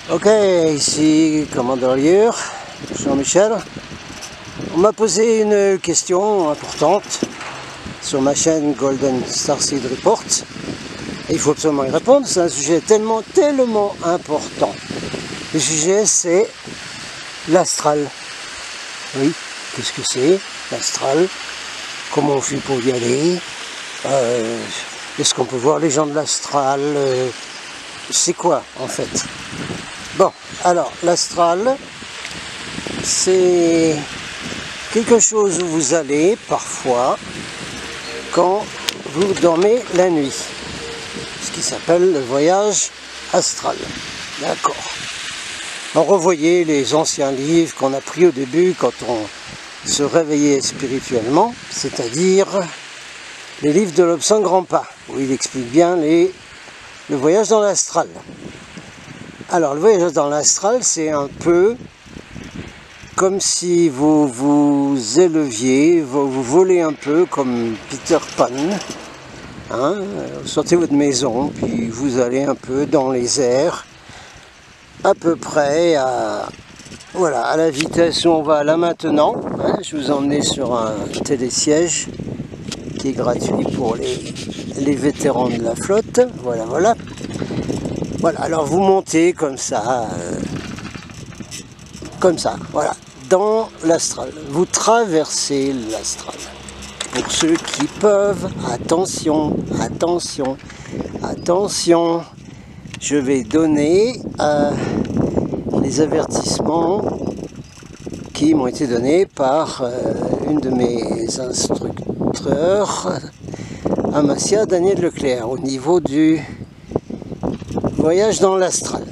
Ok, ici commandeur Lieur, Jean-Michel. On m'a posé une question importante sur ma chaîne Golden Starseed Report. Et il faut absolument y répondre, c'est un sujet tellement important. Le sujet c'est l'astral. Oui, qu'est-ce que c'est l'astral? Comment on fait pour y aller? Est-ce qu'on peut voir les gens de l'astral? C'est quoi en fait? Bon, alors l'astral, c'est quelque chose où vous allez parfois quand vous dormez la nuit. Ce qui s'appelle le voyage astral. D'accord. On revoyait les anciens livres qu'on a pris au début quand on se réveillait spirituellement, c'est-à-dire les livres de l'Obscène Grand Pas, où il explique bien le voyage dans l'astral. Alors le voyage dans l'astral, c'est un peu comme si vous vous éleviez, vous volez un peu comme Peter Pan. Hein, vous sortez votre maison, puis vous allez un peu dans les airs, à peu près à la vitesse où on va là maintenant. Hein, je vous emmène sur un télésiège qui est gratuit pour les vétérans de la flotte. Voilà, alors vous montez comme ça, voilà, dans l'astral. Vous traversez l'astral. Pour ceux qui peuvent, attention, je vais donner les avertissements qui m'ont été donnés par une de mes instructeurs, Amasia Daniel Leclerc, au niveau du voyage dans l'astral.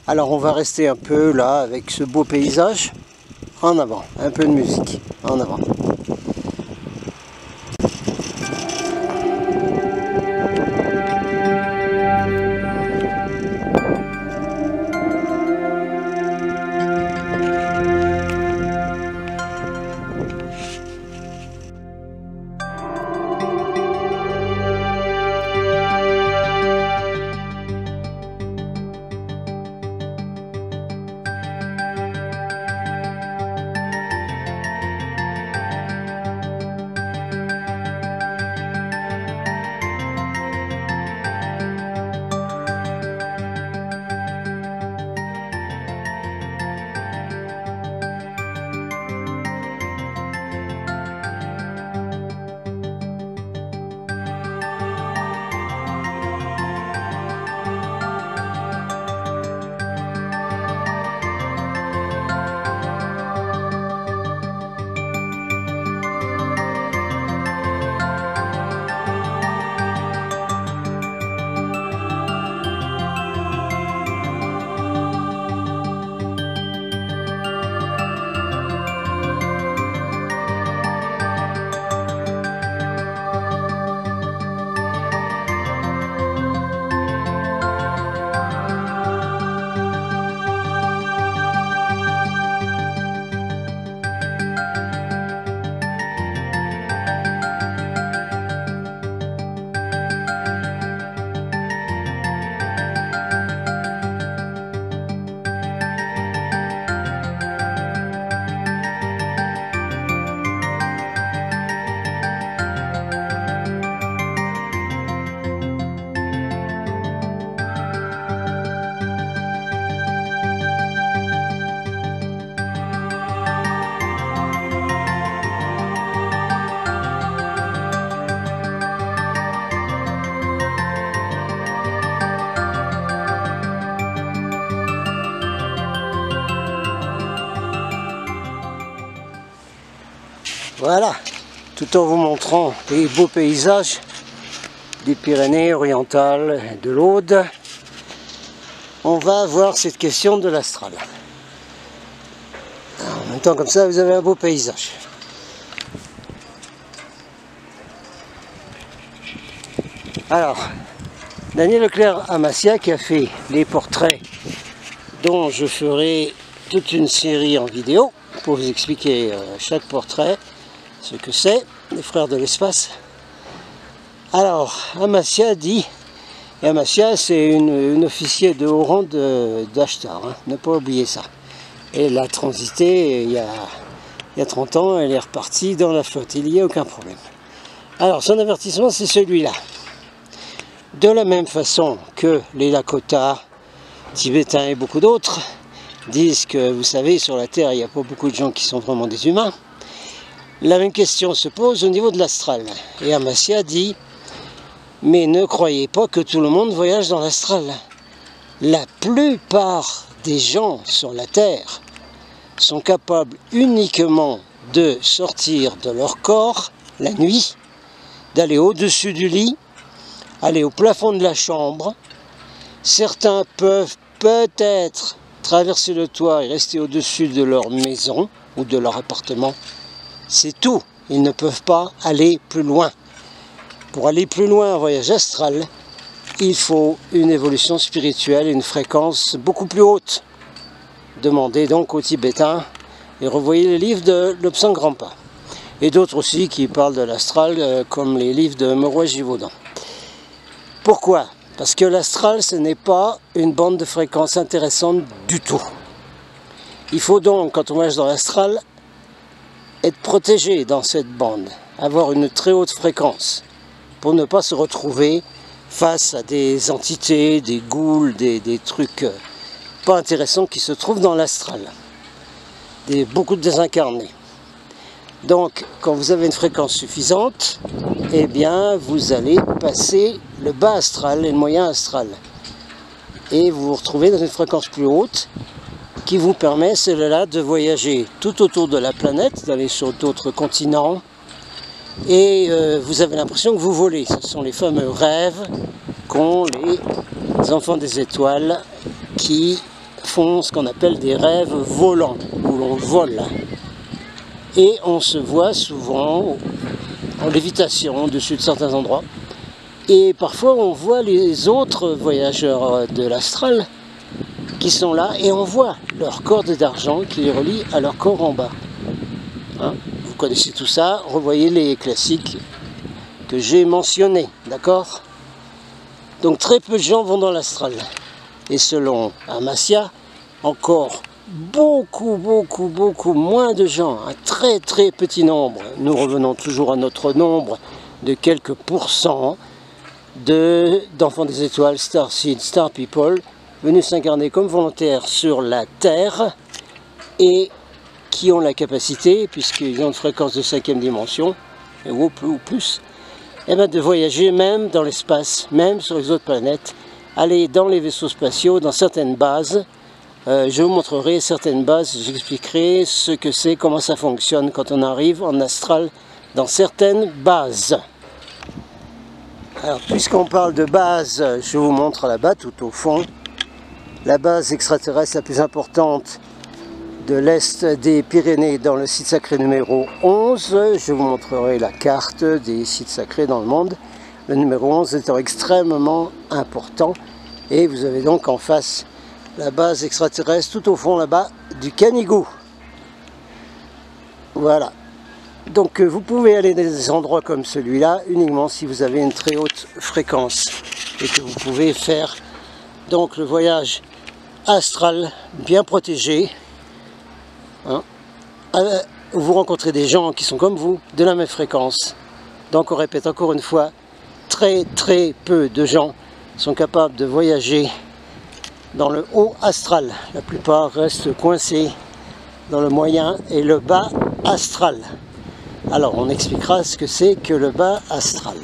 Alors on va rester un peu là avec ce beau paysage. En avant, un peu de musique, en avant. Voilà, tout en vous montrant les beaux paysages des Pyrénées orientales et de l'Aude, on va voir cette question de l'astral. En même temps, comme ça, vous avez un beau paysage. Alors, Daniel Leclerc Amasia qui a fait les portraits dont je ferai toute une série en vidéo pour vous expliquer chaque portrait, ce que c'est, les frères de l'espace. Alors, Amasia dit Et Amasia, c'est une officier de haut rang d'Ashtar, hein, ne pas oublier ça. Et elle a transité il y a 30 ans, elle est repartie dans la flotte, il n'y a aucun problème. Alors son avertissement, c'est celui-là. De la même façon que les Lakota, Tibétains et beaucoup d'autres disent que, vous savez, sur la Terre, il n'y a pas beaucoup de gens qui sont vraiment des humains, la même question se pose au niveau de l'astral. Et Amasia dit, mais ne croyez pas que tout le monde voyage dans l'astral. La plupart des gens sur la Terre sont capables uniquement de sortir de leur corps la nuit, d'aller au-dessus du lit, aller au plafond de la chambre. Certains peuvent peut-être traverser le toit et rester au-dessus de leur maison ou de leur appartement. C'est tout. Ils ne peuvent pas aller plus loin. Pour aller plus loin en voyage astral, il faut une évolution spirituelle, une fréquence beaucoup plus haute. Demandez donc aux Tibétains et revoyez les livres de Lobsang Rampa. Et d'autres aussi qui parlent de l'astral, comme les livres de Meroi Givaudan. Pourquoi? Parce que l'astral, ce n'est pas une bande de fréquences intéressante du tout. Il faut donc, quand on voyage dans l'astral, être protégé dans cette bande, avoir une très haute fréquence, pour ne pas se retrouver face à des entités, des ghouls, des trucs pas intéressants qui se trouvent dans l'astral. Beaucoup de désincarnés. Donc, quand vous avez une fréquence suffisante, eh bien, vous allez passer le bas astral et le moyen astral. Et vous vous retrouvez dans une fréquence plus haute qui vous permet, celle-là, de voyager tout autour de la planète, d'aller sur d'autres continents. Et vous avez l'impression que vous volez. Ce sont les fameux rêves qu'ont les enfants des étoiles qui font ce qu'on appelle des rêves volants, où l'on vole. Et on se voit souvent en lévitation au-dessus de certains endroits. Et parfois on voit les autres voyageurs de l'astral qui sont là et on voit leur corde d'argent qui les relie à leur corps en bas. Hein? Vous connaissez tout ça, revoyez les classiques que j'ai mentionnés, d'accord? Donc très peu de gens vont dans l'astral. Et selon Amasia, encore beaucoup moins de gens, un très petit nombre, nous revenons toujours à notre nombre de quelques pourcents d'enfants des étoiles, Star Seed, Star People, venus s'incarner comme volontaires sur la Terre et qui ont la capacité, puisqu'ils ont une fréquence de 5e dimension, ou plus, et bien de voyager même dans l'espace, même sur les autres planètes, aller dans les vaisseaux spatiaux, dans certaines bases. Je vous montrerai certaines bases, j'expliquerai ce que c'est, comment ça fonctionne quand on arrive en astral dans certaines bases. Alors, puisqu'on parle de base, je vous montre là-bas, tout au fond, la base extraterrestre la plus importante de l'Est des Pyrénées dans le site sacré numéro 11. Je vous montrerai la carte des sites sacrés dans le monde. Le numéro 11 étant extrêmement important. Et vous avez donc en face la base extraterrestre tout au fond là-bas du Canigou. Voilà. Donc vous pouvez aller dans des endroits comme celui-là uniquement si vous avez une très haute fréquence et que vous pouvez faire donc le voyage astral bien protégé. Hein, vous rencontrez des gens qui sont comme vous, de la même fréquence. Donc on répète encore une fois, très peu de gens sont capables de voyager dans le haut astral. La plupart restent coincés dans le moyen et le bas astral. Alors on expliquera ce que c'est que le bas astral.